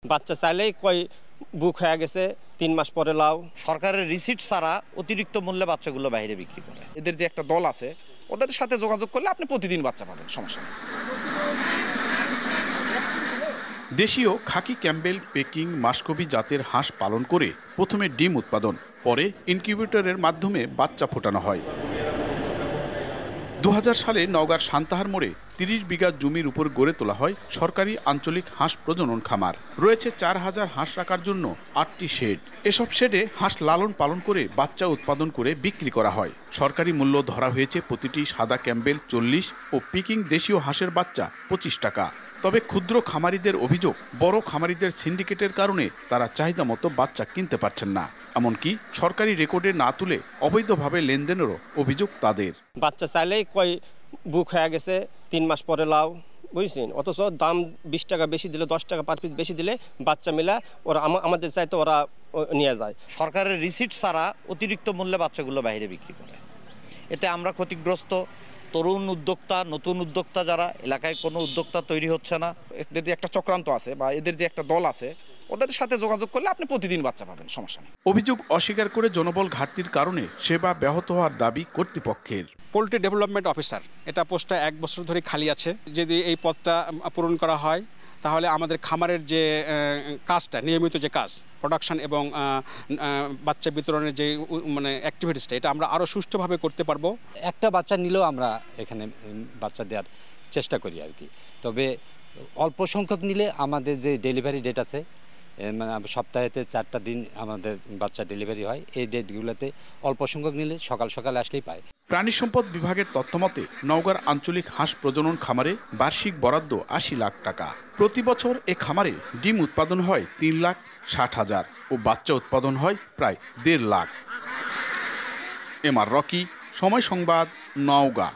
বাচ্চা চাইলেই কয় বুক হয়ে গেছে 3 মাস পরে লাও। সরকারের রিসিট ছাড়া অতিরিক্ত মূল্যে বাচ্চাগুলো বাইরে বিক্রি করে। এদের যে একটা দল আছে ওদের সাথে যোগাযোগ করলে আপনি প্রতিদিন বাচ্চা পাবেন, সমস্যা নেই। দেশীয় খাকি ক্যাম্বেল, পেকিং, মাসকবি জাতের হাঁস পালন করে প্রথমে ডিম উৎপাদন, পরে ইনকিউবেটরের মাধ্যমে বাচ্চা ফোটানো হয়। 2000 সালে নওগাঁর সান্তাহার মোড়ে 30 বিঘা জমির উপর গড়ে তোলা হয় সরকারি আঞ্চলিক হাঁস প্রজনন খামার। রয়েছে 4000 হাঁস রাখার জন্য 8টি শেড। এসব শেডে হাঁস লালন পালন করে বাচ্চা উৎপাদন করে বিক্রি করা হয়। সরকারি মূল্য ধরা হয়েছে প্রতিটি সাদা ক্যাম্বেল 40 ও পিকিং দেশীয় হাঁসের বাচ্চা 25 টাকা। তবে ক্ষুদ্র খামারিদের অভিযোগ, বড় খামারিদের সিন্ডিকেটের কারণে তারা চাহিদা মতো বাচ্চা কিনতে পারছেন না। এমনকি সরকারি রেকর্ডে না তুলে অবৈধভাবে লেনদেনেরও অভিযোগ তাদের। বাচ্চা চাইলেই কয় বুক হয়ে গেছে 3 মাস পরে লাও, বুঝছেন? অথচ দাম 20 টাকা বেশি দিলে, 10 টাকা পার পিস বেশি দিলে বাচ্চা মিলা ওরা আমাদের চাইতে ওরা নিয়ে যায়। সরকারের রিসিট ছাড়া অতিরিক্ত মূল্যে বাচ্চাগুলো বাইরে বিক্রি করে। এতে আমরা ক্ষতিগ্রস্ত। তরুণ উদ্যোক্তা, নতুন উদ্যোক্তা যারা, এলাকায় কোনো উদ্যোক্তা তৈরি হচ্ছে না। এদের যে একটা চক্রান্ত আছে বা এদের যে একটা দল আছে ওদের সাথে যোগাযোগ করলে আপনি প্রতিদিন বাচ্চা পাবেন, সমস্যা নেই। অভিযোগ অস্বীকার করে জনবল ঘাটতির কারণে সেবা ব্যাহত হওয়ার দাবি কর্তৃপক্ষের। পোল্ট্রি ডেভেলপমেন্ট অফিসার, এটা পোস্টটা 1 বছর ধরে খালি আছে। যদি এই পদটা পূরণ করা হয় তাহলে আমাদের খামারের যে কাজটা, নিয়মিত যে কাজ, প্রোডাকশন এবং বাচ্চা বিতরণের যে মানে অ্যাক্টিভিটিসটা, এটা আমরা আরও সুষ্ঠুভাবে করতে পারবো। একটা বাচ্চা নিলেও আমরা এখানে বাচ্চা দেওয়ার চেষ্টা করি আর কি। তবে অল্প সংখ্যক নিলে আমাদের যে ডেলিভারি ডেট আছে, মানে সপ্তাহেতে 4টা দিন আমাদের বাচ্চা ডেলিভারি হয়। এই ডেটগুলোতে অল্প সংখ্যক নিলে সকাল সকাল আসলেই পায়। প্রাণী সম্পদ বিভাগের তথ্যমতে নওগাঁর আঞ্চলিক হাঁস প্রজনন খামারে বার্ষিক বরাদ্দ 80 লাখ টাকা। প্রতি বছর এ খামারে ডিম উৎপাদন হয় 3,60,000 ও বাচ্চা উৎপাদন হয় প্রায় 1.5 লাখ। এমআর রকি, সময় সংবাদ, নওগাঁ।